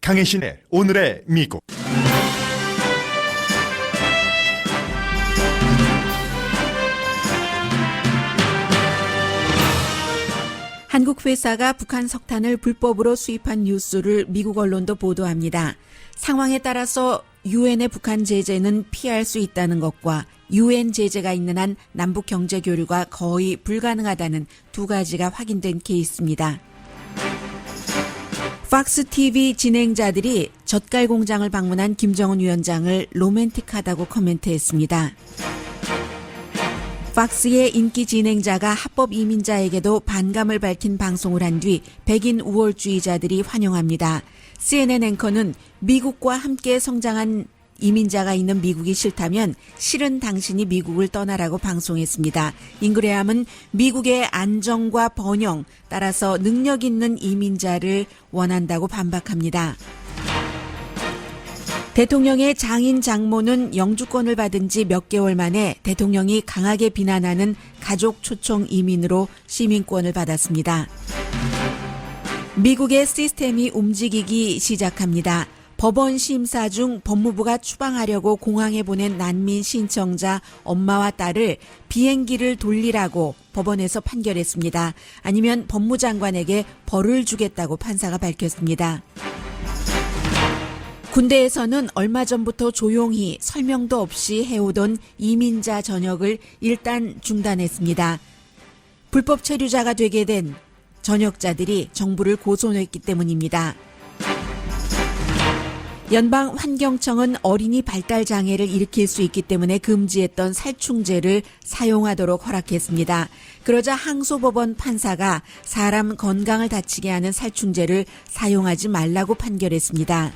강혜신의 오늘의 미국. 한국 회사가 북한 석탄을 불법으로 수입한 뉴스를 미국 언론도 보도합니다. 상황에 따라서 유엔의 북한 제재는 피할 수 있다는 것과 유엔 제재가 있는 한 남북 경제 교류가 거의 불가능하다는 두 가지가 확인된 케이스입니다. 팍스 TV 진행자들이 젓갈 공장을 방문한 김정은 위원장을 로맨틱하다고 코멘트했습니다. 팍스의 인기 진행자가 합법 이민자에게도 반감을 밝힌 방송을 한 뒤 백인 우월주의자들이 환영합니다. CNN 앵커는 미국과 함께 성장한 이민자가 있는 미국이 싫다면 실은 당신이 미국을 떠나라고 방송했습니다. 잉그레함은 미국의 안정과 번영, 따라서 능력 있는 이민자를 원한다고 반박합니다. 대통령의 장인 장모는 영주권을 받은 지 몇 개월 만에 대통령이 강하게 비난하는 가족 초청 이민으로 시민권을 받았습니다. 미국의 시스템이 움직이기 시작합니다. 법원 심사 중 법무부가 추방하려고 공항에 보낸 난민 신청자 엄마와 딸을 비행기를 돌리라고 법원에서 판결했습니다. 아니면 법무장관에게 벌을 주겠다고 판사가 밝혔습니다. 군대에서는 얼마 전부터 조용히 설명도 없이 해오던 이민자 전역을 일단 중단했습니다. 불법 체류자가 되게 된 전역자들이 정부를 고소했기 때문입니다. 연방환경청은 어린이 발달 장애를 일으킬 수 있기 때문에 금지했던 살충제를 사용하도록 허락했습니다. 그러자 항소법원 판사가 사람 건강을 다치게 하는 살충제를 사용하지 말라고 판결했습니다.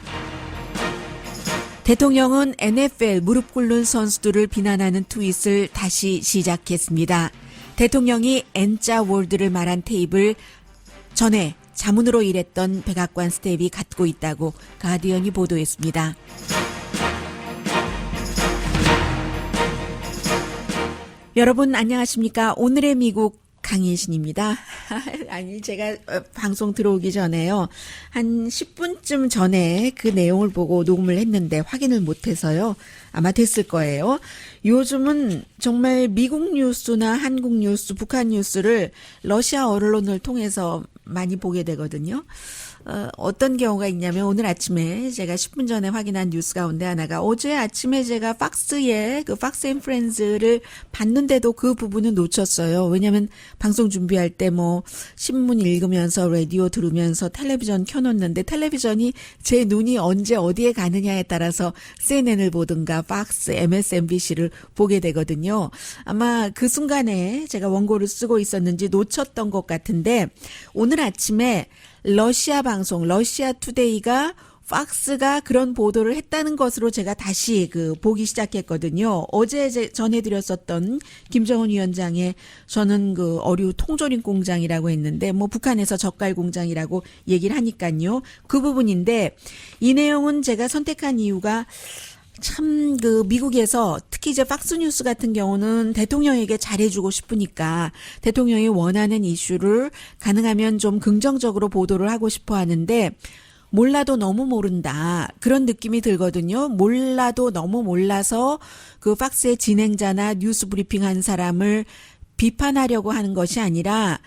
대통령은 NFL 무릎 꿇는 선수들을 비난하는 트윗을 다시 시작했습니다. 대통령이 N자 월드를 말한 테이프를 전에 자문으로 일했던 백악관 스텝이 갖고 있다고 가디언이 보도했습니다. 여러분 안녕하십니까? 오늘의 미국 강혜신입니다. 아니 제가 방송 들어오기 전에요. 한 10분쯤 전에 그 내용을 보고 녹음을 했는데 확인을 못해서요. 아마 됐을 거예요. 요즘은 정말 미국 뉴스나 한국 뉴스, 북한 뉴스를 러시아 언론을 통해서 많이 보게 되거든요. 어떤 경우가 있냐면 오늘 아침에 제가 10분 전에 확인한 뉴스 가운데 하나가 어제 아침에 제가 팍스에 그 팍스 앤 프렌즈를 봤는데도 그 부분은 놓쳤어요. 왜냐하면 방송 준비할 때 뭐 신문 읽으면서 라디오 들으면서 텔레비전 켜놓는데 텔레비전이 제 눈이 언제 어디에 가느냐에 따라서 CNN을 보든가 팍스, MSNBC를 보게 되거든요. 아마 그 순간에 제가 원고를 쓰고 있었는지 놓쳤던 것 같은데 오늘 아침에 러시아 방송, 러시아 투데이가 팍스가 그런 보도를 했다는 것으로 제가 다시 보기 시작했거든요. 어제 전해드렸었던 김정은 위원장의 저는 어류 통조림 공장이라고 했는데 뭐 북한에서 젓갈 공장이라고 얘기를 하니까요. 그 부분인데 이 내용은 제가 선택한 이유가 참 미국에서 특히 이제 팍스뉴스 같은 경우는 대통령에게 잘해주고 싶으니까 대통령이 원하는 이슈를 가능하면 좀 긍정적으로 보도를 하고 싶어 하는데 몰라도 너무 모른다 그런 느낌이 들거든요. 몰라도 너무 몰라서 그 팍스의 진행자나 뉴스 브리핑한 사람을 비판하려고 하는 것이 아니라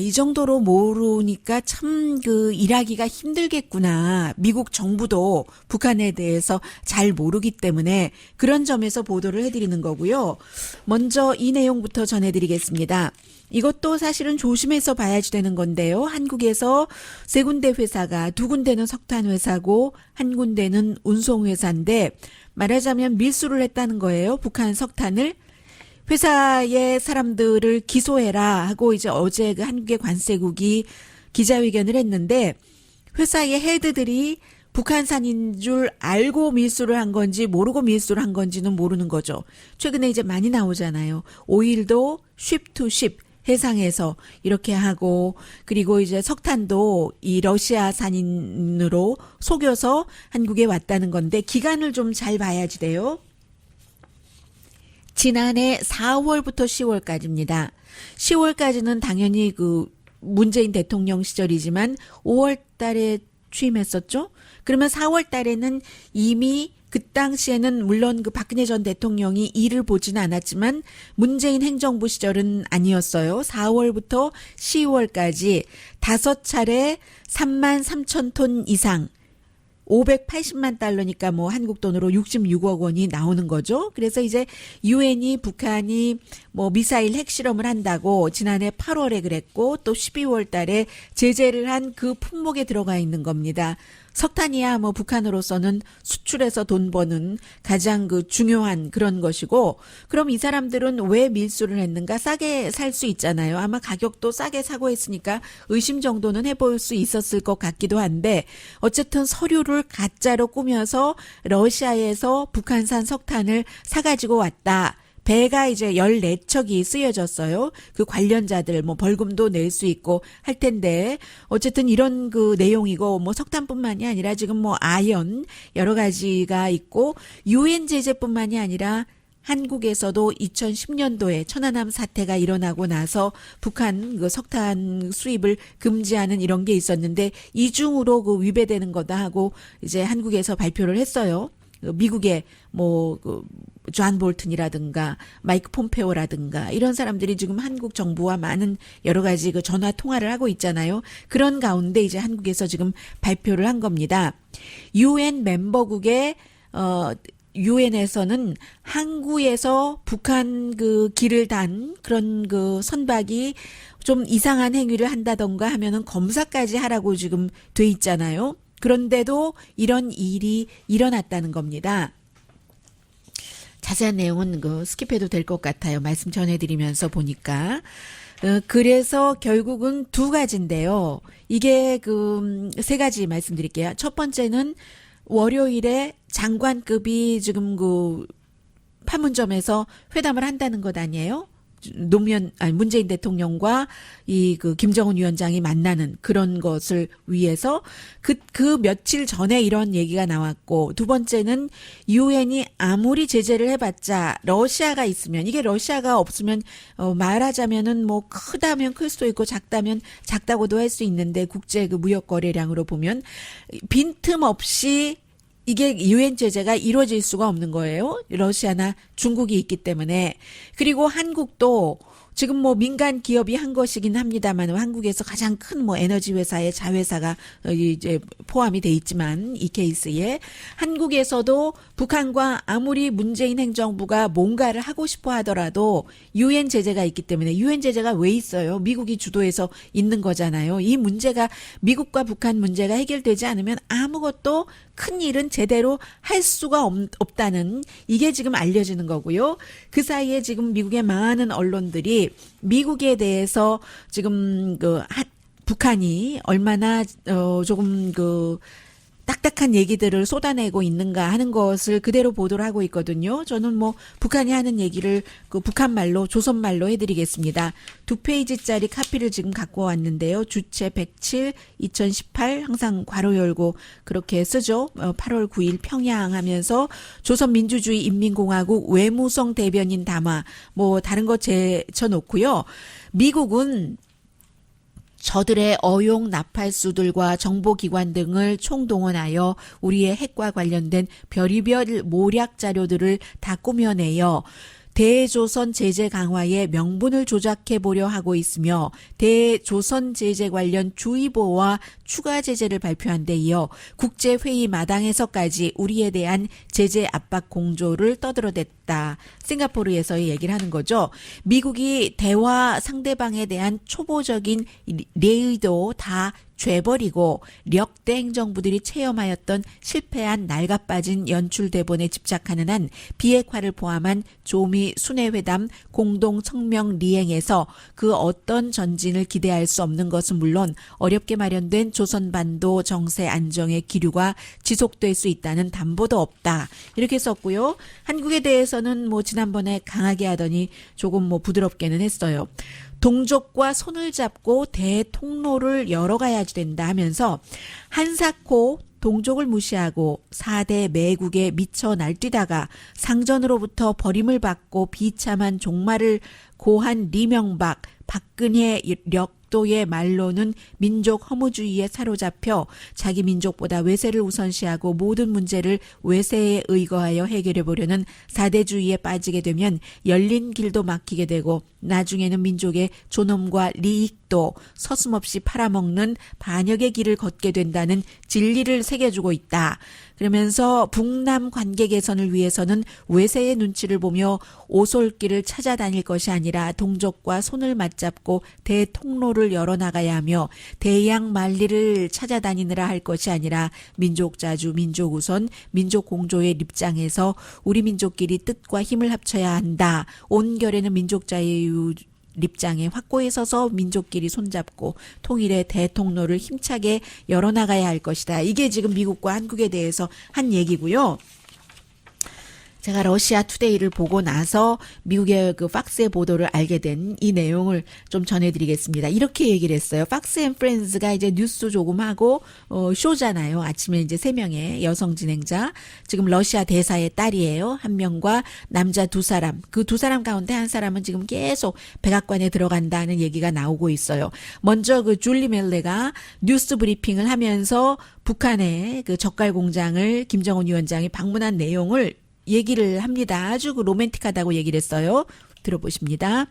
이 정도로 모르니까 참 일하기가 힘들겠구나. 미국 정부도 북한에 대해서 잘 모르기 때문에 그런 점에서 보도를 해드리는 거고요. 먼저 이 내용부터 전해드리겠습니다. 이것도 사실은 조심해서 봐야지 되는 건데요. 한국에서 세 군데 회사가 두 군데는 석탄 회사고 한 군데는 운송 회사인데 말하자면 밀수를 했다는 거예요. 북한 석탄을. 회사의 사람들을 기소해라 하고 이제 어제 한국의 관세국이 기자회견을 했는데 회사의 헤드들이 북한산인 줄 알고 밀수를 한 건지 모르고 밀수를 한 건지는 모르는 거죠. 최근에 이제 많이 나오잖아요. 오일도 쉽 투 쉽 해상에서 이렇게 하고 그리고 이제 석탄도 이 러시아산인으로 속여서 한국에 왔다는 건데 기간을 좀 잘 봐야지 돼요. 지난해 4월부터 10월까지입니다. 10월까지는 당연히 문재인 대통령 시절이지만 5월 달에 취임했었죠. 그러면 4월 달에는 이미 그 당시에는 물론 그 박근혜 전 대통령이 일을 보지는 않았지만 문재인 행정부 시절은 아니었어요. 4월부터 12월까지 5차례 3만 3천 톤 이상 580만 달러니까 뭐 한국 돈으로 66억 원이 나오는 거죠. 그래서 이제 유엔이 북한이 뭐 미사일 핵실험을 한다고 지난해 8월에 그랬고 또 12월 달에 제재를 한 그 품목에 들어가 있는 겁니다. 석탄이야 뭐 북한으로서는 수출해서 돈 버는 가장 그 중요한 그런 것이고, 그럼 이 사람들은 왜 밀수를 했는가? 싸게 살 수 있잖아요. 아마 가격도 싸게 사고 했으니까 의심 정도는 해볼 수 있었을 것 같기도 한데, 어쨌든 서류를 가짜로 꾸며서 러시아에서 북한산 석탄을 사가지고 왔다. 배가 이제 14척이 쓰여졌어요. 그 관련자들 뭐 벌금도 낼 수 있고 할 텐데, 어쨌든 이런 그 내용이고, 뭐 석탄뿐만이 아니라 지금 뭐 아연 여러 가지가 있고, 유엔 제재뿐만이 아니라 한국에서도 2010년도에 천안함 사태가 일어나고 나서 북한 그 석탄 수입을 금지하는 이런 게 있었는데 이중으로 그 위배되는 거다 하고 이제 한국에서 발표를 했어요. 미국의 존 볼튼이라든가 마이크 폼페오라든가 이런 사람들이 지금 한국 정부와 많은 여러 가지 그 전화 통화를 하고 있잖아요. 그런 가운데 이제 한국에서 지금 발표를 한 겁니다. 유엔 멤버국의 유엔에서는 항구에서 북한 그 길을 단 그런 그 선박이 좀 이상한 행위를 한다던가 하면은 검사까지 하라고 지금 돼 있잖아요. 그런데도 이런 일이 일어났다는 겁니다. 자세한 내용은 그 스킵해도 될 것 같아요. 말씀 전해드리면서 보니까. 그래서 결국은 두 가지인데요. 이게 그 세 가지 말씀드릴게요. 첫 번째는 월요일에 장관급이 지금 그 판문점에서 회담을 한다는 것 아니에요? 문재인 대통령과 이 그 김정은 위원장이 만나는 그런 것을 위해서 그 며칠 전에 이런 얘기가 나왔고, 두 번째는 유엔이 아무리 제재를 해봤자 러시아가 있으면, 이게 러시아가 없으면 말하자면은 뭐 크다면 클 수도 있고 작다면 작다고도 할 수 있는데, 국제 그 무역 거래량으로 보면 빈틈없이 이게 유엔 제재가 이루어질 수가 없는 거예요. 러시아나 중국이 있기 때문에. 그리고 한국도 지금 뭐 민간 기업이 한 것이긴 합니다만 한국에서 가장 큰 뭐 에너지 회사의 자회사가 이제 포함이 돼 있지만 이 케이스에 한국에서도 북한과 아무리 문재인 행정부가 뭔가를 하고 싶어 하더라도 유엔 제재가 있기 때문에, 유엔 제재가 왜 있어요? 미국이 주도해서 있는 거잖아요. 이 문제가 미국과 북한 문제가 해결되지 않으면 아무것도 큰 일은 제대로 할 수가 없다는, 이게 지금 알려지는 거고요. 그 사이에 지금 미국의 많은 언론들이 미국에 대해서 지금 북한이 얼마나 조금 딱딱한 얘기들을 쏟아내고 있는가 하는 것을 그대로 보도를 하고 있거든요. 저는 뭐 북한이 하는 얘기를 북한 말로, 조선 말로 해드리겠습니다. 2페이지짜리 카피를 지금 갖고 왔는데요. 주체 107 2018 항상 괄호 열고 그렇게 쓰죠. 8월 9일 평양 하면서 조선민주주의 인민공화국 외무성 대변인 담화, 뭐 다른 거 제쳐놓고요. 미국은 저들의 어용 나팔수들과 정보기관 등을 총동원하여 우리의 핵과 관련된 별의별 모략 자료들을 다 꾸며내어 대조선 제재 강화의 명분을 조작해 보려 하고 있으며, 대조선 제재 관련 주의보와 추가 제재를 발표한 데 이어 국제회의 마당에서까지 우리에 대한 제재 압박 공조를 떠들어댔다. 싱가포르에서의 얘기를 하는 거죠. 미국이 대화 상대방에 대한 초보적인 내의도 다 죄버리고 역대 행정부들이 체험하였던 실패한 낡아빠진 연출 대본에 집착하는 한 비핵화를 포함한 조미 순회회담 공동 성명 리행에서 그 어떤 전진을 기대할 수 없는 것은 물론 어렵게 마련된 조선반도 정세 안정의 기류가 지속될 수 있다는 담보도 없다. 이렇게 썼고요. 한국에 대해서는 뭐 지난번에 강하게 하더니 조금 뭐 부드럽게는 했어요. 동족과 손을 잡고 대통로를 열어가야 된다 하면서 한사코 동족을 무시하고 4대 매국에 미쳐 날뛰다가 상전으로부터 버림을 받고 비참한 종말을 고한 리명박, 박근혜 극도의 말로는 민족 허무주의에 사로잡혀 자기 민족보다 외세를 우선시하고 모든 문제를 외세에 의거하여 해결해 보려는 사대주의에 빠지게 되면 열린 길도 막히게 되고 나중에는 민족의 존엄과 리익도 서슴없이 팔아먹는 반역의 길을 걷게 된다는 진리를 새겨주고 있다. 그러면서 북남 관계 개선을 위해서는 외세의 눈치를 보며 오솔길을 찾아다닐 것이 아니라 동족과 손을 맞잡고 대통로를 열어나가야 하며 대양 만리를 찾아다니느라 할 것이 아니라 민족자주, 민족우선, 민족공조의 입장에서 우리 민족끼리 뜻과 힘을 합쳐야 한다. 온결에는 민족자유 입장에 확고히 서서 민족끼리 손잡고 통일의 대통로를 힘차게 열어나가야 할 것이다. 이게 지금 미국과 한국에 대해서 한 얘기고요. 제가 러시아 투데이를 보고 나서 미국의 그 팍스의 보도를 알게 된 이 내용을 좀 전해드리겠습니다. 이렇게 얘기를 했어요. 팍스 앤 프렌즈가 이제 뉴스 조금 하고 쇼잖아요. 아침에 이제 3명의 여성 진행자, 지금 러시아 대사의 딸이에요. 한 명과 남자 2사람. 그 2사람 가운데 한 사람은 지금 계속 백악관에 들어간다는 얘기가 나오고 있어요. 먼저 그 줄리 멜레가 뉴스 브리핑을 하면서 북한의 그 젓갈 공장을 김정은 위원장이 방문한 내용을 얘기를 합니다. 아주 그 로맨틱하다고 얘기를 했어요. 들어보십니다.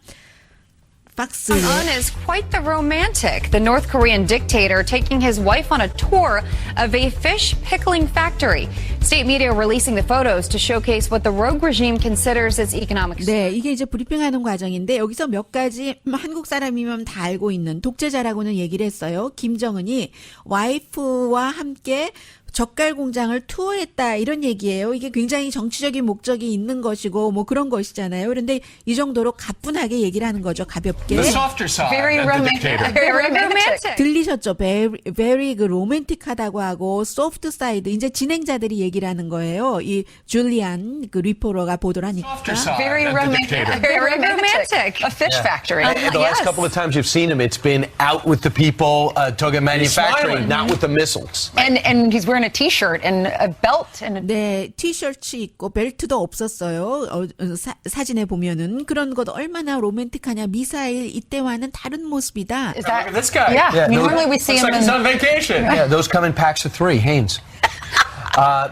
팍스의 Un is quite the romantic. The North Korean dictator taking his wife on a tour of a fish pickling factory. State media releasing the photos to showcase what the rogue regime considers its economic. 네, 이게 이제 브리핑하는 과정인데 여기서 몇 가지 한국 사람이면 다 알고 있는 독재자라고는 얘기를 했어요. 김정은이 와이프와 함께 젓갈 공장을 투어했다 이런 얘기예요. 이게 굉장히 정치적인 목적이 있는 것이고 뭐 그런 것이잖아요. 그런데 이 정도로 가뿐하게 얘기를 하는 거죠. 가볍게. The softer side Very of the romantic. dictator. Very romantic. 들리셨죠? very 그 로맨틱하다고 하고 소프트 사이드 이제 진행자들이 얘기를 하는 거예요. 이 줄리안 그 리포러가 보도를 하니까. Softer side Very of the romantic. dictator. Very romantic. A fish factory. The last couple of times you've seen him, it's been out with the people, talking manufacturing, smiling. not with the missiles. And he's wearing a T-shirt and a belt and a 네, 티셔츠 입고 벨트도 없었어요. 사진에 보면은 그런 것 얼마나 로맨틱하냐. 미사일 이때와는 다른 모습이다. Is Look at this guy. Yeah. Yeah, Normally we see Looks him like he's in. on vacation. Yeah, those come in packs of 3, Haynes.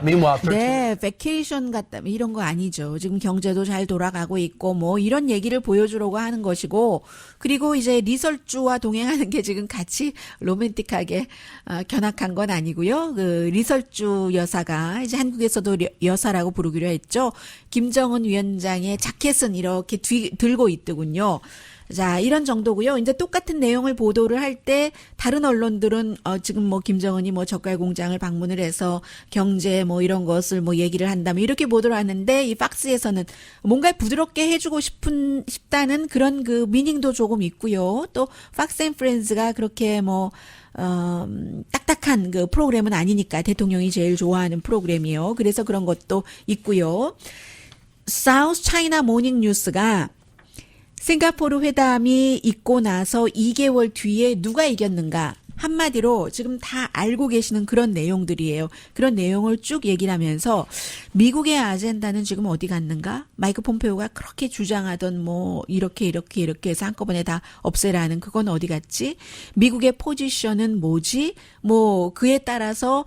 Meanwhile, 13 네, 베케이션 같다 이런 거 아니죠. 지금 경제도 잘 돌아가고 있고 뭐 이런 얘기를 보여주려고 하는 것이고 그리고 이제 리설주와 동행하는 게 지금 같이 로맨틱하게 견학한 건 아니고요. 그 리설주 여사가 이제 한국에서도 여사라고 부르기로 했죠. 김정은 위원장의 자켓은 이렇게 들고 있더군요. 자, 이런 정도고요. 이제 똑같은 내용을 보도를 할 때 다른 언론들은 지금 뭐 김정은이 뭐 젓갈 공장을 방문을 해서 경제 뭐 이런 것을 뭐 얘기를 한다면 이렇게 보도를 하는데 이 팍스에서는 뭔가 부드럽게 해주고 싶다는 그런 그 미닝도 조금 있고요. 또 팍스 앤 프렌즈가 그렇게 뭐 딱딱한 그 프로그램은 아니니까 대통령이 제일 좋아하는 프로그램이요. 그래서 그런 것도 있고요. 사우스 차이나 모닝 뉴스가 싱가포르 회담이 있고 나서 2개월 뒤에 누가 이겼는가? 한마디로 지금 다 알고 계시는 그런 내용들이에요. 그런 내용을 쭉 얘기를 하면서 미국의 아젠다는 지금 어디 갔는가? 마이크 폼페오가 그렇게 주장하던 뭐 이렇게 해서 한꺼번에 다 없애라는 그건 어디 갔지? 미국의 포지션은 뭐지? 뭐 그에 따라서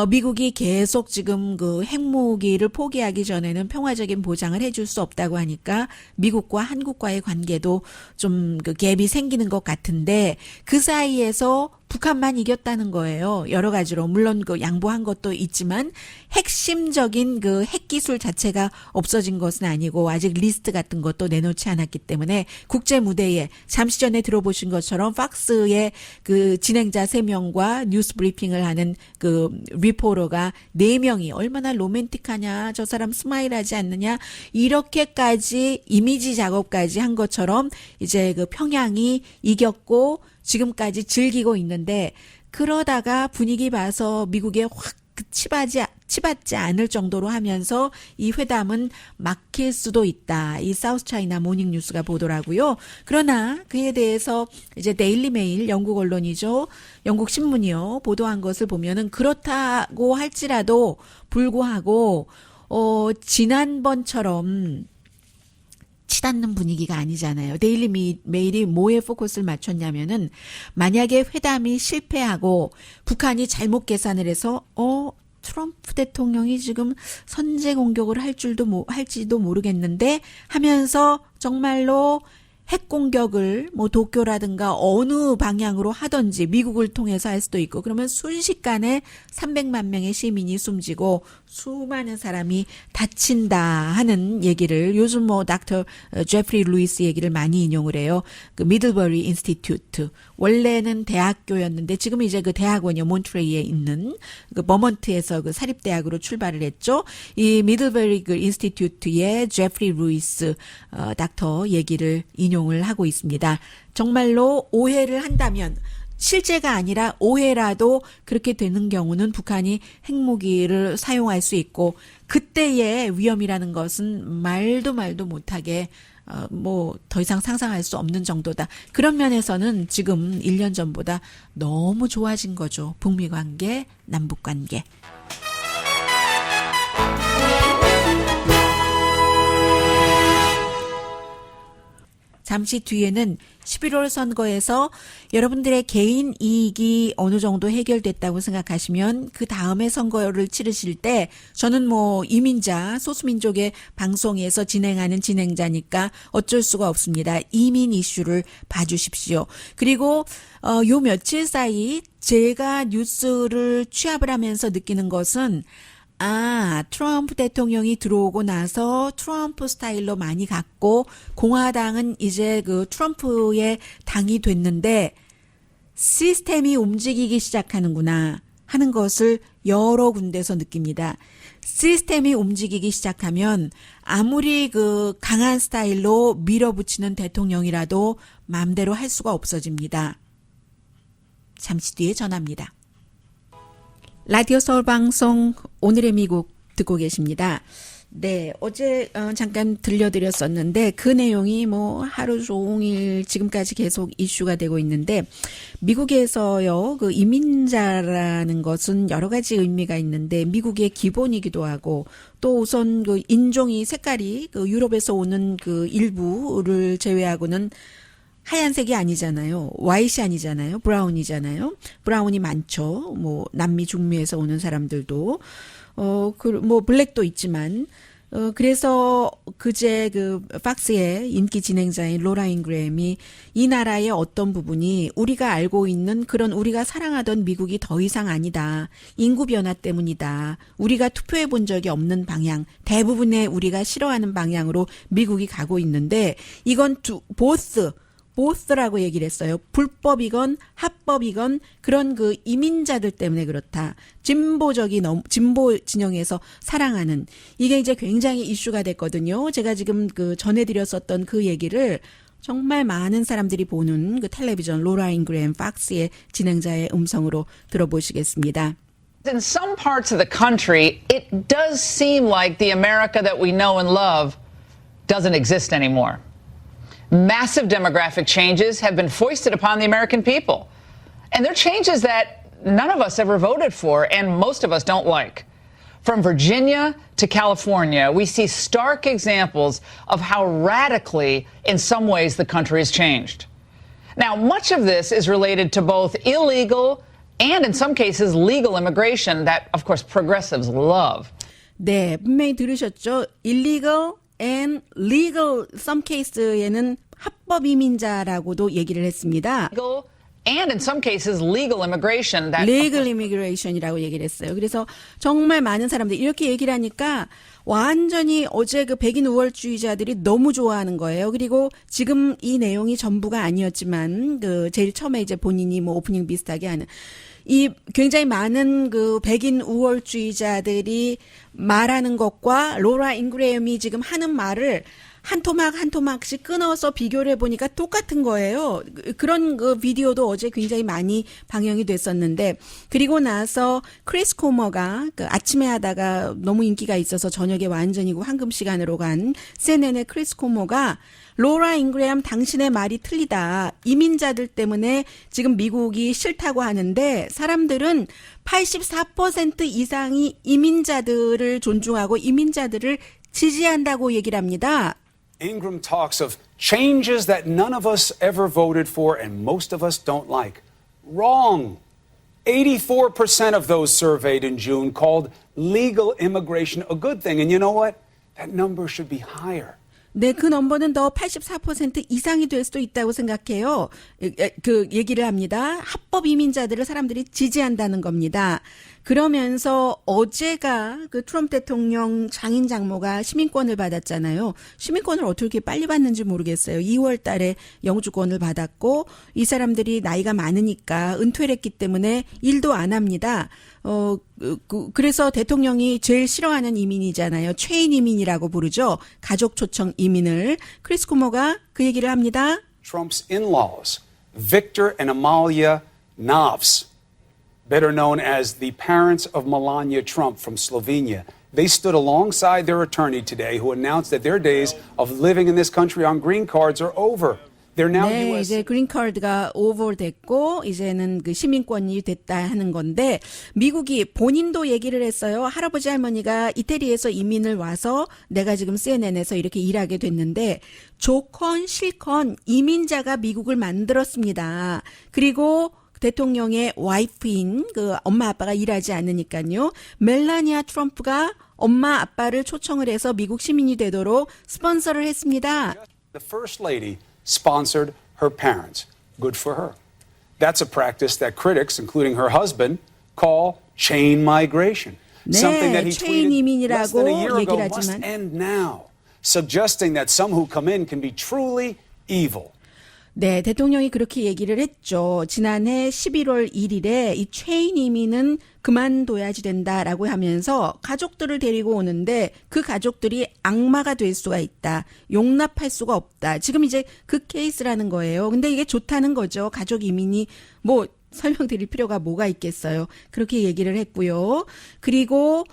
미국이 계속 지금 그 핵무기를 포기하기 전에는 평화적인 보장을 해줄 수 없다고 하니까 미국과 한국과의 관계도 좀 그 갭이 생기는 것 같은데 그 사이에서 북한만 이겼다는 거예요. 여러 가지로. 물론 그 양보한 것도 있지만 핵심적인 그 핵기술 자체가 없어진 것은 아니고 아직 리스트 같은 것도 내놓지 않았기 때문에 국제 무대에 잠시 전에 들어보신 것처럼 팍스의 그 진행자 3명과 뉴스 브리핑을 하는 그 리포러가 4명이 얼마나 로맨틱하냐. 저 사람 스마일하지 않느냐. 이렇게까지 이미지 작업까지 한 것처럼 이제 그 평양이 이겼고 지금까지 즐기고 있는데 그러다가 분위기 봐서 미국에 확 치받지 않을 정도로 하면서 이 회담은 막힐 수도 있다. 이 사우스 차이나 모닝 뉴스가 보도를 하고요. 그러나 그에 대해서 이제 데일리 메일 영국 언론이죠. 영국 신문이요. 보도한 것을 보면은 그렇다고 할지라도 불구하고 지난번처럼 치닫는 분위기가 아니잖아요. 데일리 메일이 뭐에 포커스를 맞췄냐면은 만약에 회담이 실패하고 북한이 잘못 계산을 해서 트럼프 대통령이 지금 선제 공격을 할지도 모르겠는데 하면서 정말로 핵 공격을 뭐 도쿄라든가 어느 방향으로 하든지 미국을 통해서 할 수도 있고 그러면 순식간에 300만 명의 시민이 숨지고 수많은 사람이 다친다 하는 얘기를 요즘 뭐 닥터 제프리 루이스 얘기를 많이 인용을 해요. 그 미들버리 인스티튜트 원래는 대학교였는데 지금 이제 그 대학원이요 몬트레이에 있는 그 버먼트에서 그 사립대학으로 출발을 했죠. 이 미들버리 그 인스티튜트의 제프리 루이스 닥터 얘기를 인용을 하고 있습니다. 정말로 오해를 한다면 실제가 아니라 오해라도 그렇게 되는 경우는 북한이 핵무기를 사용할 수 있고 그때의 위험이라는 것은 말도 못하게 뭐 더 이상 상상할 수 없는 정도다. 그런 면에서는 지금 1년 전보다 너무 좋아진 거죠. 북미 관계, 남북 관계. 잠시 뒤에는 11월 선거에서 여러분들의 개인 이익이 어느 정도 해결됐다고 생각하시면 그 다음에 선거를 치르실 때 저는 뭐 이민자 소수민족의 방송에서 진행하는 진행자니까 어쩔 수가 없습니다. 이민 이슈를 봐주십시오. 그리고 요 며칠 사이 제가 뉴스를 취합을 하면서 느끼는 것은 트럼프 대통령이 들어오고 나서 트럼프 스타일로 많이 갔고 공화당은 이제 그 트럼프의 당이 됐는데 시스템이 움직이기 시작하는구나 하는 것을 여러 군데서 느낍니다. 시스템이 움직이기 시작하면 아무리 그 강한 스타일로 밀어붙이는 대통령이라도 마음대로 할 수가 없어집니다. 잠시 뒤에 전합니다. 라디오 서울 방송 오늘의 미국 듣고 계십니다. 네, 어제 잠깐 들려드렸었는데 그 내용이 뭐 하루 종일 지금까지 계속 이슈가 되고 있는데 미국에서요 그 이민자라는 것은 여러 가지 의미가 있는데 미국의 기본이기도 하고 또 우선 그 인종이 색깔이 그 유럽에서 오는 그 일부를 제외하고는 하얀색이 아니잖아요. 화이트 아니잖아요. 브라운이잖아요. 브라운이 많죠. 뭐 남미 중미에서 오는 사람들도 뭐 블랙도 있지만 그래서 그제 그 팍스의 인기 진행자인 로라 잉그램이 이 나라의 어떤 부분이 우리가 알고 있는 그런 우리가 사랑하던 미국이 더 이상 아니다. 인구 변화 때문이다. 우리가 투표해 본 적이 없는 방향, 대부분의 우리가 싫어하는 방향으로 미국이 가고 있는데 이건 보스라고 얘기를 했어요. 불법이건 합법이건 그런 그 이민자들 때문에 그렇다. 진보 진영에서 사랑하는 이게 이제 굉장히 이슈가 됐거든요. 제가 지금 그 전해드렸었던 그 얘기를 정말 많은 사람들이 보는 그 텔레비전 로라 잉그램 팍스의 진행자의 음성으로 들어보시겠습니다. In some parts of the country, it does seem like the America that we know and love doesn't exist anymore. Massive demographic changes have been foisted upon the American people. And they're changes that none of us ever voted for and most of us don't like. From Virginia to California, we see stark examples of how radically, in some ways, the country has changed. Now, much of this is related to both illegal and, in some cases, legal immigration that, of course, progressives love. 네, 분명히 들으셨죠? illegal and legal, some case에는 합법 이민자라고도 얘기를 했습니다. Legal and in some cases legal immigration. That legal immigration이라고 얘기를 했어요. 그래서 정말 많은 사람들이 이렇게 얘기를 하니까 완전히 어제 그 백인 우월주의자들이 너무 좋아하는 거예요. 그리고 지금 이 내용이 전부가 아니었지만 그 제일 처음에 이제 본인이 뭐 오프닝 비슷하게 하는 이 굉장히 많은 그 백인 우월주의자들이 말하는 것과 로라 잉그램이 지금 하는 말을 한 토막씩 끊어서 비교를 해보니까 똑같은 거예요. 그런 그 비디오도 어제 굉장히 많이 방영이 됐었는데 그리고 나서 크리스 코머가 그 아침에 하다가 너무 인기가 있어서 저녁에 완전히 황금 시간으로 간 CNN의 크리스 코머가 로라 잉그램 당신의 말이 틀리다. 이민자들 때문에 지금 미국이 싫다고 하는데 사람들은 84% 이상이 이민자들을 존중하고 이민자들을 지지한다고 얘기를 합니다. Ingram talks of changes that none of us ever voted for and most of us don't like. Wrong. 84% of those surveyed in June called legal immigration a good thing. And you know what? That number should be higher. 네, 그 넘버는 더 84% 이상이 될 수도 있다고 생각해요. 그 얘기를 합니다. 합법 이민자들을 사람들이 지지한다는 겁니다. 그러면서 어제가 그 트럼프 대통령 장인 장모가 시민권을 받았잖아요. 시민권을 어떻게 빨리 받는지 모르겠어요. 2월 달에 영주권을 받았고 이 사람들이 나이가 많으니까 은퇴를 했기 때문에 일도 안 합니다. 그래서 대통령이 제일 싫어하는 이민이잖아요. 최인 이민이라고 부르죠. 가족 초청 이민을. 크리스 쿠모가 그 얘기를 합니다. Trump's in-laws, Victor and Amalia Navs, better known as the parents of Melania Trump from Slovenia. They stood alongside their attorney today who announced that their days of living in this country on green cards are over. They're now 네, US. 이제 그린카드가 오버됐고 이제는 그 시민권이 됐다 하는 건데 미국이 본인도 얘기를 했어요. 할아버지 할머니가 이태리에서 이민을 와서 내가 지금 CNN에서 이렇게 일하게 됐는데 좋건 싫건 이민자가 미국을 만들었습니다. 그리고 대통령의 와이프인 그 엄마 아빠가 일하지 않으니까요. 멜라니아 트럼프가 엄마 아빠를 초청을 해서 미국 시민이 되도록 스폰서를 했습니다. The First Lady sponsored her parents. Good for her. That's a practice that critics, including her husband, call chain migration. 네, Something that he 체인 tweeted less than a year 이민이라고 ago 얘기를 must 하지만 end now, suggesting that some who come in can be truly evil. 네, 대통령이 그렇게 얘기를 했죠. 지난해 11월 1일에 이 체인 이민은 그만둬야지 된다라고 하면서 가족들을 데리고 오는데 그 가족들이 악마가 될 수가 있다. 용납할 수가 없다. 지금 이제 그 케이스라는 거예요. 근데 이게 좋다는 거죠. 가족 이민이 뭐 설명드릴 필요가 뭐가 있겠어요. 그렇게 얘기를 했고요. 그리고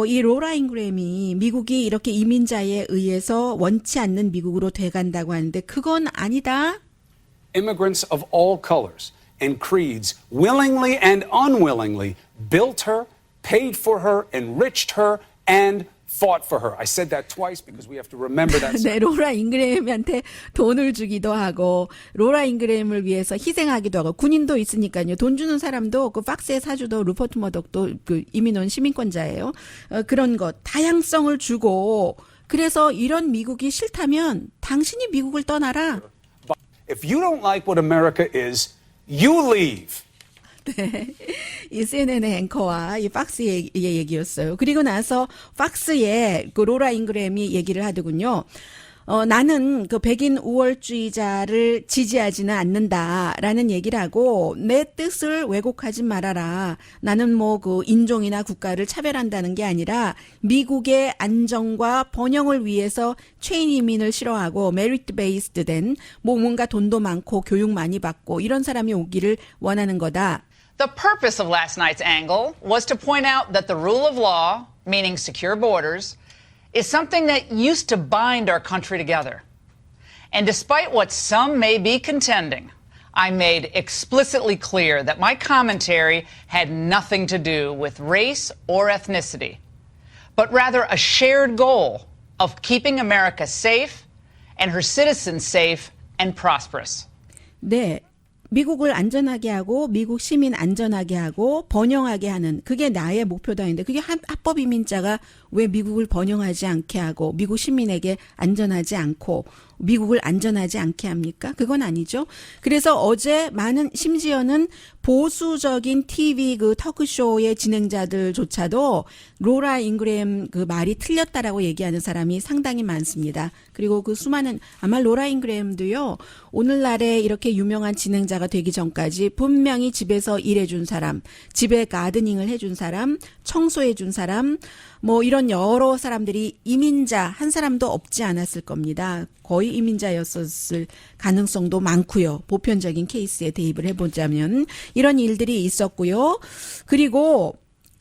이 로라 잉그램이 미국이 이렇게 이민자에 의해서 원치 않는 미국으로 돼간다고 하는데 그건 아니다. Immigrants of all colors and creeds willingly and unwillingly built her, paid for her, enriched her, and fought for her. I said that twice because we have to remember that. 네, 로라 잉그램한테 돈을 주기도 하고 로라 잉그램을 위해서 희생하기도 하고 군인도 있으니까요. 돈 주는 사람도 그 박스의 사주도 루퍼트 머덕도 그 이민원 시민권자예요. 그런 것 다양성을 주고 그래서 이런 미국이 싫다면 당신이 미국을 떠나라. If you don't like what America is, you leave. 네. 이 CNN의 앵커와 이 박스의 얘기였어요. 그리고 나서 박스에 그 로라 잉그램이 얘기를 하더군요. 나는 그 백인 우월주의자를 지지하지는 않는다라는 얘기를 하고 내 뜻을 왜곡하지 말아라. 나는 뭐 그 인종이나 국가를 차별한다는 게 아니라 미국의 안정과 번영을 위해서 체인 이민을 싫어하고 메리트 베이스드 된 뭐 뭔가 돈도 많고 교육 많이 받고 이런 사람이 오기를 원하는 거다. The purpose of last night's angle was to point out that the rule of law, meaning secure borders, is something that used to bind our country together. And despite what some may be contending, I made explicitly clear that my commentary had nothing to do with race or ethnicity, but rather a shared goal of keeping America safe and her citizens safe and prosperous. 네. 미국을 안전하게 하고 미국 시민 안전하게 하고 번영하게 하는 그게 나의 목표다 했는데 그게 합법 이민자가 왜 미국을 번영하지 않게 하고 미국 시민에게 안전하지 않고 미국을 안전하지 않게 합니까? 그건 아니죠. 그래서 어제 많은 심지어는 보수적인 TV 그 토크쇼의 진행자들조차도 로라 잉그램 그 말이 틀렸다라고 얘기하는 사람이 상당히 많습니다. 그리고 그 수많은 아마 로라 잉그램도요. 오늘날에 이렇게 유명한 진행자가 되기 전까지 분명히 집에서 일해준 사람, 집에 가드닝을 해준 사람, 청소해준 사람 뭐 이런 여러 사람들이 이민자 한 사람도 없지 않았을 겁니다. 거의 이민자였었을 가능성도 많고요. 보편적인 케이스에 대입을 해보자면 이런 일들이 있었고요. 그리고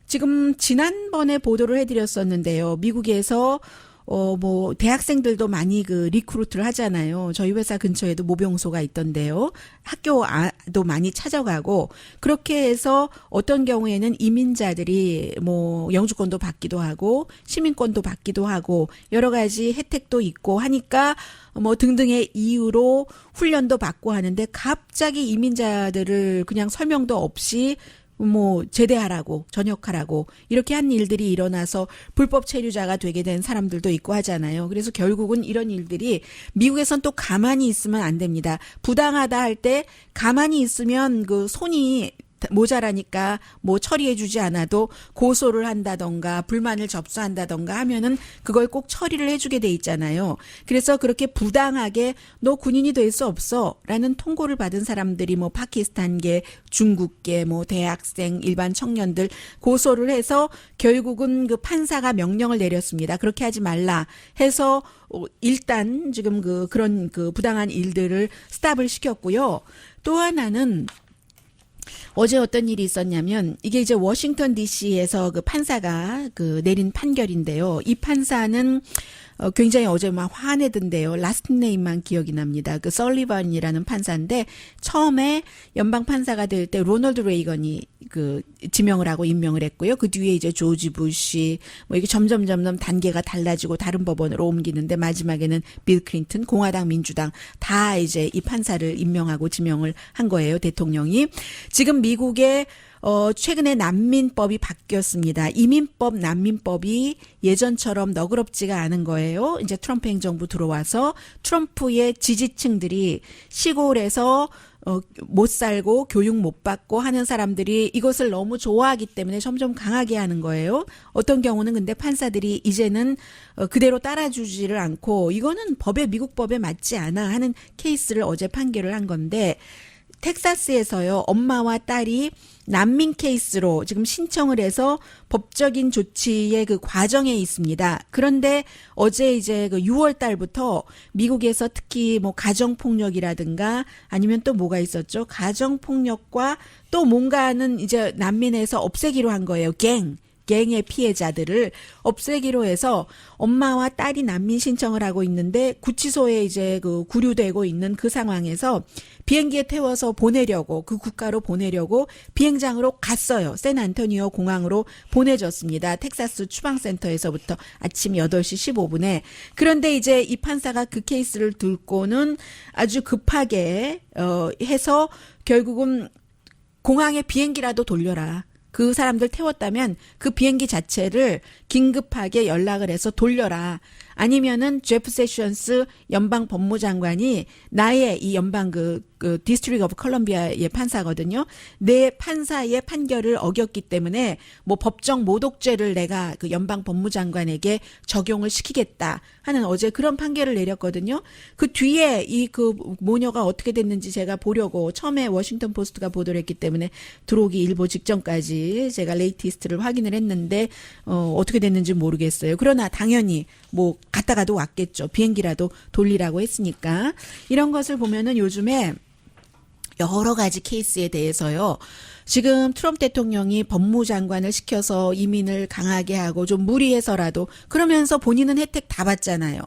지금 지난번에 보도를 해드렸었는데요. 미국에서 뭐 대학생들도 많이 그 리크루트를 하잖아요. 저희 회사 근처에도 모병소가 있던데요. 학교도 많이 찾아가고 그렇게 해서 어떤 경우에는 이민자들이 뭐 영주권도 받기도 하고 시민권도 받기도 하고 여러 가지 혜택도 있고 하니까 뭐 등등의 이유로 훈련도 받고 하는데 갑자기 이민자들을 그냥 설명도 없이 뭐 제대하라고 전역하라고 이렇게 한 일들이 일어나서 불법 체류자가 되게 된 사람들도 있고 하잖아요. 그래서 결국은 이런 일들이 미국에선 또 가만히 있으면 안 됩니다. 부당하다 할 때 가만히 있으면 그 손이 모자라니까 뭐 처리해주지 않아도 고소를 한다던가 불만을 접수한다던가 하면은 그걸 꼭 처리를 해주게 돼 있잖아요. 그래서 그렇게 부당하게 너 군인이 될 수 없어 라는 통고를 받은 사람들이 뭐 파키스탄계, 중국계, 뭐 대학생, 일반 청년들 고소를 해서 결국은 그 판사가 명령을 내렸습니다. 그렇게 하지 말라 해서 일단 지금 그런 부당한 일들을 스탑을 시켰고요. 또 하나는 어제 어떤 일이 있었냐면 이게 이제 워싱턴 DC에서 그 판사가 내린 판결인데요. 이 판사는 굉장히 어제 막 화내던데요. 라스트 네임만 기억이 납니다. 그 설리번이라는 판사인데 처음에 연방 판사가 될 때 로널드 레이건이 지명을 하고 임명을 했고요. 그 뒤에 이제 조지 부시 뭐 이게 점점 단계가 달라지고 다른 법원으로 옮기는데 마지막에는 빌 클린턴 공화당 민주당 다 이제 이 판사를 임명하고 지명을 한 거예요. 대통령이. 지금 미국의 최근에 난민법이 바뀌었습니다. 이민법, 난민법이 예전처럼 너그럽지가 않은 거예요. 이제 트럼프 행정부 들어와서 트럼프의 지지층들이 시골에서 못 살고 교육 못 받고 하는 사람들이 이것을 너무 좋아하기 때문에 점점 강하게 하는 거예요. 어떤 경우는 근데 판사들이 이제는 그대로 따라주지를 않고 이거는 미국 법에 맞지 않아 하는 케이스를 어제 판결을 한 건데 텍사스에서요, 엄마와 딸이 난민 케이스로 지금 신청을 해서 법적인 조치의 그 과정에 있습니다. 그런데 어제 이제 6월 달부터 미국에서 특히 뭐 가정폭력이라든가 아니면 또 뭐가 있었죠? 가정폭력과 또 뭔가는 이제 난민에서 없애기로 한 거예요. 갱의 피해자들을 없애기로 해서 엄마와 딸이 난민 신청을 하고 있는데 구치소에 이제 구류되고 있는 그 상황에서 비행기에 태워서 보내려고 그 국가로 보내려고 비행장으로 갔어요. 샌안토니오 공항으로 보내졌습니다. 텍사스 추방센터에서부터 아침 8시 15분에. 그런데 이제 이 판사가 그 케이스를 들고는 아주 급하게 해서 결국은 공항에 비행기라도 돌려라. 그 사람들 태웠다면 그 비행기 자체를 긴급하게 연락을 해서 돌려라. 아니면은 제프 세션스 연방 법무장관이 나의 이 연방 디스트릭 오브 컬럼비아의 판사거든요. 내 판사의 판결을 어겼기 때문에 뭐 법정 모독죄를 내가 그 연방 법무장관에게 적용을 시키겠다 하는 어제 그런 판결을 내렸거든요. 그 뒤에 이 모녀가 어떻게 됐는지 제가 보려고 처음에 워싱턴 포스트가 보도를 했기 때문에 들어오기 일보 직전까지 제가 레이티스트를 확인을 했는데 어떻게 됐는지 모르겠어요. 그러나 당연히 뭐 갔다가도 왔겠죠. 비행기라도 돌리라고 했으니까. 이런 것을 보면은 요즘에 여러 가지 케이스에 대해서요. 지금 트럼프 대통령이 법무장관을 시켜서 이민을 강하게 하고 좀 무리해서라도 그러면서 본인은 혜택 다 받잖아요.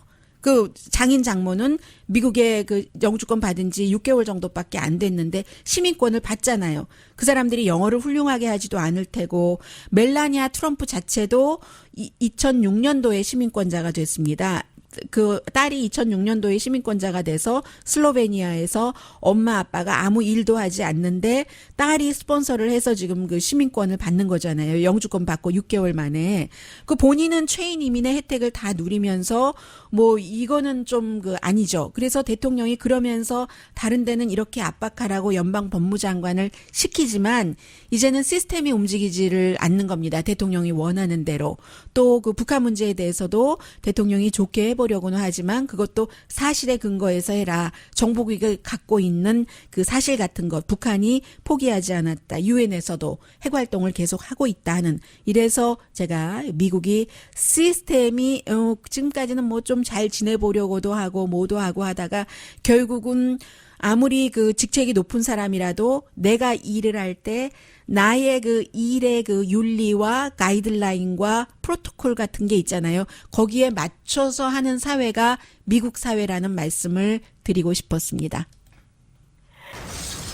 장인 장모는 미국의 영주권 받은 지 6개월 정도밖에 안 됐는데 시민권을 받잖아요. 그 사람들이 영어를 훌륭하게 하지도 않을 테고 멜라니아 트럼프 자체도 2006년도에 시민권자가 됐습니다. 그 딸이 2006년도에 시민권자가 돼서 슬로베니아에서 엄마 아빠가 아무 일도 하지 않는데 딸이 스폰서를 해서 지금 그 시민권을 받는 거잖아요. 영주권 받고 6개월 만에. 그 본인은 최인 이민의 혜택을 다 누리면서 뭐 이거는 좀 아니죠. 그래서 대통령이 그러면서 다른 데는 이렇게 압박하라고 연방 법무장관을 시키지만 이제는 시스템이 움직이지를 않는 겁니다. 대통령이 원하는 대로. 또 북한 문제에 대해서도 대통령이 좋게 해보려고는 하지만 그것도 사실에 근거해서 해라. 정보국이 갖고 있는 그 사실 같은 것. 북한이 포기하지 않았다. 유엔에서도 핵활동을 계속 하고 있다는. 이래서 제가 미국이 시스템이 지금까지는 뭐 좀 잘 지내보려고도 하고 뭐도 하고 하다가 결국은 아무리 그 직책이 높은 사람이라도 내가 일을 할 때 나의 그 일의 그 윤리와 가이드라인과 프로토콜 같은 게 있잖아요. 거기에 맞춰서 하는 사회가 미국 사회라는 말씀을 드리고 싶었습니다.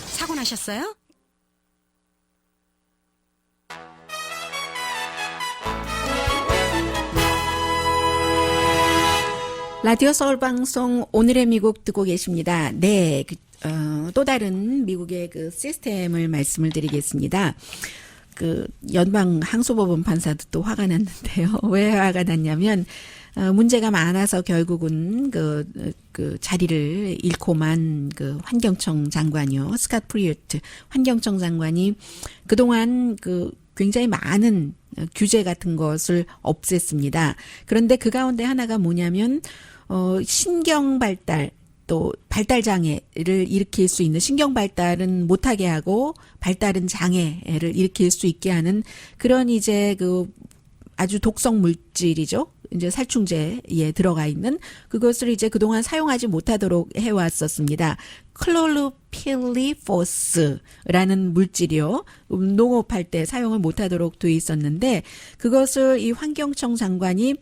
사고 나셨어요? 라디오 서울 방송 오늘의 미국 듣고 계십니다. 네, 또 다른 미국의 그 시스템을 말씀을 드리겠습니다. 그 연방 항소법원 판사도 또 화가 났는데요. 왜 화가 났냐면 문제가 많아서 결국은 그 자리를 잃고만 그 환경청 장관이요, 스캇 프리우트 환경청 장관이 그동안 그 굉장히 많은 규제 같은 것을 없앴습니다. 그런데 그 가운데 하나가 뭐냐면 신경 발달 또 발달 장애를 일으킬 수 있는, 신경 발달은 못하게 하고 발달은 장애를 일으킬 수 있게 하는 그런 이제 그 아주 독성 물질이죠. 이제 살충제에 들어가 있는 그것을 이제 그동안 사용하지 못하도록 해왔었습니다. 클로르필리포스라는 물질이요. 농업할 때 사용을 못하도록 돼 있었는데 그것을 이 환경청 장관이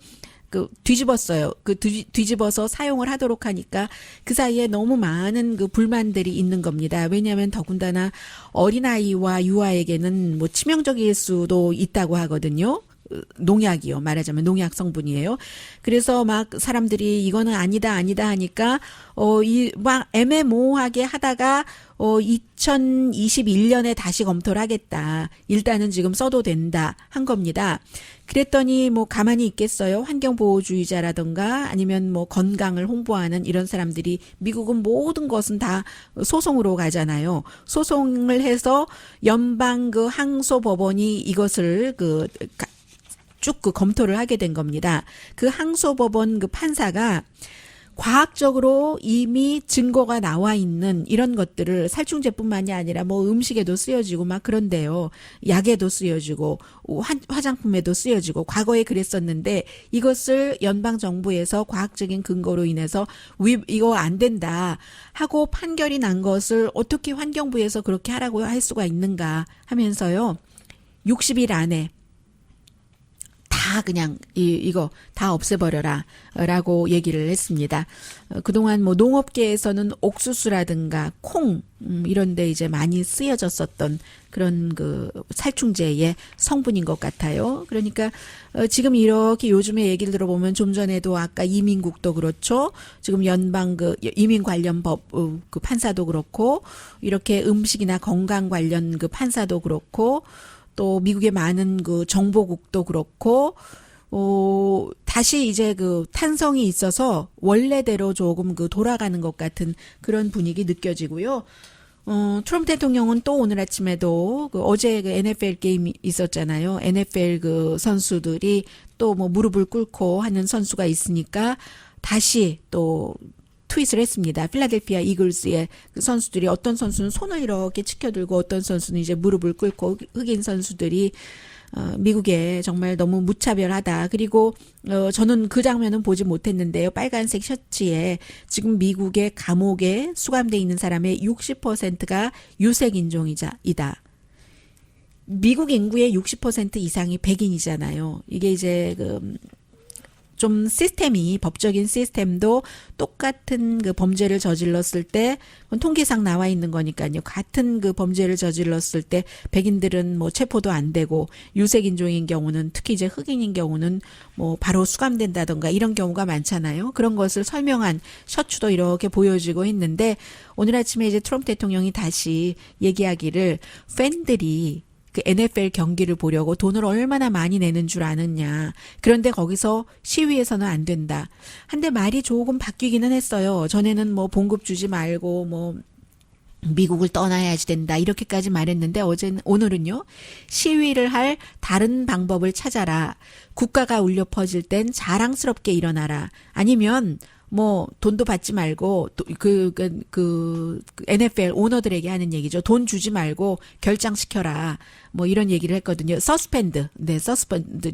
뒤집었어요. 뒤집어서 사용을 하도록 하니까 그 사이에 너무 많은 그 불만들이 있는 겁니다. 왜냐하면 더군다나 어린아이와 유아에게는 뭐 치명적일 수도 있다고 하거든요. 농약이요. 말하자면 농약 성분이에요. 그래서 막 사람들이 이거는 아니다 하니까 막 애매모호하게 하다가 2021년에 다시 검토를 하겠다. 일단은 지금 써도 된다 한 겁니다. 그랬더니 뭐 가만히 있겠어요? 환경보호주의자라든가 아니면 뭐 건강을 홍보하는 이런 사람들이 미국은 모든 것은 다 소송으로 가잖아요. 소송을 해서 연방 그 항소법원이 이것을 쭉 검토를 하게 된 겁니다. 그 항소법원 그 판사가 과학적으로 이미 증거가 나와 있는 이런 것들을 살충제뿐만이 아니라 뭐 음식에도 쓰여지고 막 그런데요. 약에도 쓰여지고 화장품에도 쓰여지고 과거에 그랬었는데 이것을 연방정부에서 과학적인 근거로 인해서 이거 안 된다 하고 판결이 난 것을 어떻게 환경부에서 그렇게 하라고 할 수가 있는가 하면서요. 60일 안에 다 그냥 이거 다 없애버려라 라고 얘기를 했습니다. 그동안 뭐 농업계에서는 옥수수라든가 콩 이런 데 이제 많이 쓰여졌었던 그런 그 살충제의 성분인 것 같아요. 그러니까 지금 이렇게 요즘에 얘기를 들어보면 좀 전에도 아까 이민국도 그렇죠. 지금 연방 그 이민 관련 법 그 판사도 그렇고 이렇게 음식이나 건강 관련 그 판사도 그렇고 또 미국의 많은 그 정보국도 그렇고 다시 이제 그 탄성이 있어서 원래대로 조금 그 돌아가는 것 같은 그런 분위기 느껴지고요. 트럼프 대통령은 또 오늘 아침에도 어제 그 NFL 게임이 있었잖아요. NFL 그 선수들이 또 뭐 무릎을 꿇고 하는 선수가 있으니까 다시 또 트윗을 했습니다. 필라델피아 이글스의 그 선수들이 어떤 선수는 손을 이렇게 치켜들고 어떤 선수는 이제 무릎을 꿇고 흑인 선수들이 미국에 정말 너무 무차별하다. 그리고 저는 그 장면은 보지 못했는데요. 빨간색 셔츠에 지금 미국의 감옥에 수감돼 있는 사람의 60%가 유색 인종이다. 미국 인구의 60% 이상이 백인이잖아요. 이게 이제 좀 시스템이 법적인 시스템도 똑같은 그 범죄를 저질렀을 때 통계상 나와 있는 거니까요. 같은 그 범죄를 저질렀을 때 백인들은 뭐 체포도 안 되고 유색 인종인 경우는 특히 이제 흑인인 경우는 뭐 바로 수감된다던가 이런 경우가 많잖아요. 그런 것을 설명한 셔츠도 이렇게 보여지고 했는데 오늘 아침에 이제 트럼프 대통령이 다시 얘기하기를 팬들이 그 NFL 경기를 보려고 돈을 얼마나 많이 내는 줄 아느냐. 그런데 거기서 시위해서는 안 된다. 한데 말이 조금 바뀌기는 했어요. 전에는 뭐 봉급 주지 말고 뭐 미국을 떠나야지 된다. 이렇게까지 말했는데 오늘은요. 시위를 할 다른 방법을 찾아라. 국가가 울려 퍼질 땐 자랑스럽게 일어나라. 아니면 뭐 돈도 받지 말고 그 NFL 오너들에게 하는 얘기죠. 돈 주지 말고 결장시켜라. 뭐 이런 얘기를 했거든요. 서스펜드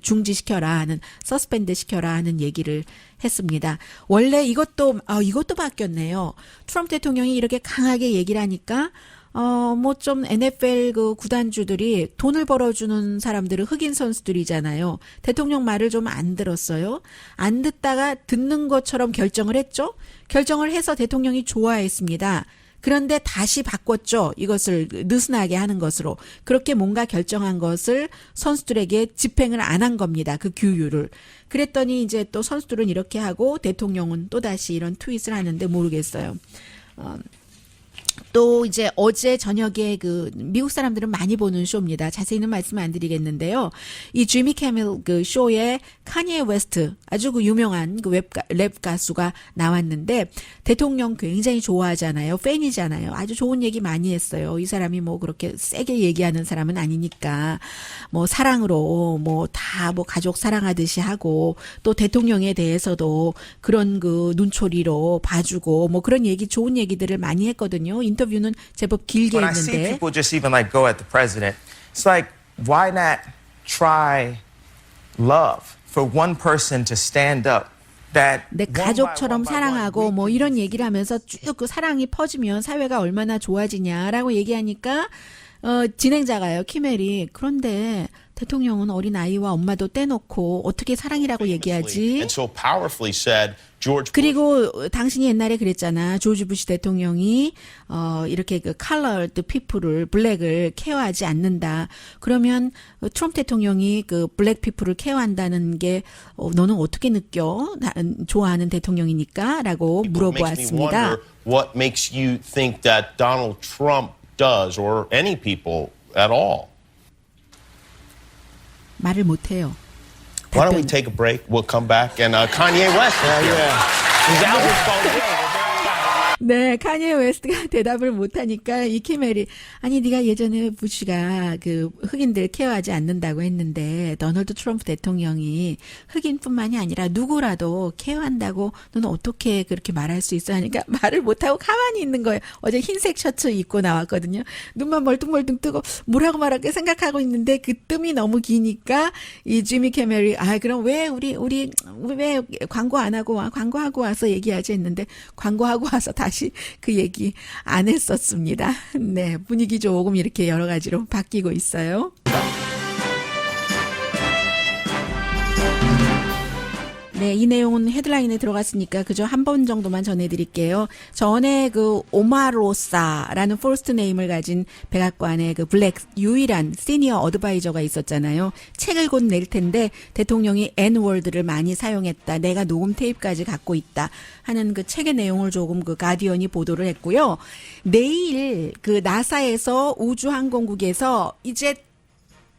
중지시켜라 하는 서스펜드 시켜라 하는 얘기를 했습니다. 원래 이것도 바뀌었네요. 트럼프 대통령이 이렇게 강하게 얘기를 하니까 뭐 좀 NFL 그 구단주들이 돈을 벌어주는 사람들은 흑인 선수들이잖아요. 대통령 말을 좀 안 들었어요. 안 듣다가 듣는 것처럼 결정을 했죠. 결정을 해서 대통령이 좋아했습니다. 그런데 다시 바꿨죠. 이것을 느슨하게 하는 것으로. 그렇게 뭔가 결정한 것을 선수들에게 집행을 안 한 겁니다. 그 규율을. 그랬더니 이제 또 선수들은 이렇게 하고 대통령은 또 다시 이런 트윗을 하는데 모르겠어요. 또 이제 어제 저녁에 그 미국 사람들은 많이 보는 쇼입니다. 자세히는 말씀 안 드리겠는데요. 이 지미 캐밀 그 쇼에 카니에 웨스트 아주 그 유명한 그 랩 가수가 나왔는데 대통령 굉장히 좋아하잖아요. 팬이잖아요. 아주 좋은 얘기 많이 했어요. 이 사람이 뭐 그렇게 세게 얘기하는 사람은 아니니까 뭐 사랑으로 뭐 다 뭐 가족 사랑하듯이 하고 또 대통령에 대해서도 그런 그 눈초리로 봐주고 뭐 그런 얘기 좋은 얘기들을 많이 했거든요. 인터뷰는 제법 길게 When I see 했는데 people just even like go at the president, it's like, why not try love for one person to stand up that 내 가족처럼 사랑하고 뭐 이런 얘기를 하면서 쭉 그 사랑이 퍼지면 사회가 얼마나 좋아지냐라고 얘기하니까 진행자가요. 키멜이 그런데 대통령은 어린 아이와 엄마도 떼놓고 어떻게 사랑이라고 얘기하지? And so powerfully said George Bush. 그리고 당신이 옛날에 그랬잖아. 조지 부시 대통령이 이렇게 그 컬러드 피플을 블랙을 케어하지 않는다. 그러면 트럼프 대통령이 그 블랙 피플을 케어한다는 게 너는 어떻게 느껴? 좋아하는 대통령이니까라고 It makes me 물어보았습니다. wonder what makes you think that Donald Trump does or any people at all. 말을 못 해요. Why don't we take a break? We'll come back and Kanye West. He's out his phone. 네, 카니에 웨스트가 대답을 못하니까 이 키멜이 아니 네가 예전에 부시가 그 흑인들 케어하지 않는다고 했는데 도널드 트럼프 대통령이 흑인뿐만이 아니라 누구라도 케어한다고 너는 어떻게 그렇게 말할 수 있어 하니까 말을 못하고 가만히 있는 거예요. 어제 흰색 셔츠 입고 나왔거든요. 눈만 멀뚱멀뚱 뜨고 뭐라고 말할까 생각하고 있는데 그 뜸이 너무 기니까 이 지미 캐멜이 그럼 왜 우리 왜 광고 안 하고 와 광고하고 와서 얘기하지 했는데 광고하고 와서 다시 그 얘기 안 했었습니다. 네, 분위기 조금 이렇게 여러 가지로 바뀌고 있어요. 네, 이 내용은 헤드라인에 들어갔으니까 그저 한 번 정도만 전해드릴게요. 전에 그 오마로사라는 포스트 네임을 가진 백악관의 그 블랙 유일한 시니어 어드바이저가 있었잖아요. 책을 곧 낼 텐데 대통령이 N월드를 많이 사용했다. 내가 녹음 테이프까지 갖고 있다. 하는 그 책의 내용을 조금 그 가디언이 보도를 했고요. 내일 그 나사에서 우주항공국에서 이제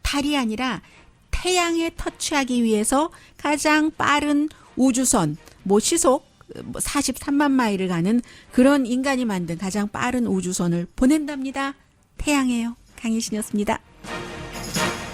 달이 아니라 태양에 터치하기 위해서 가장 빠른 우주선, 뭐 시속 43만 마일을 가는 그런 인간이 만든 가장 빠른 우주선을 보낸답니다. 태양이에요. 강희신이었습니다.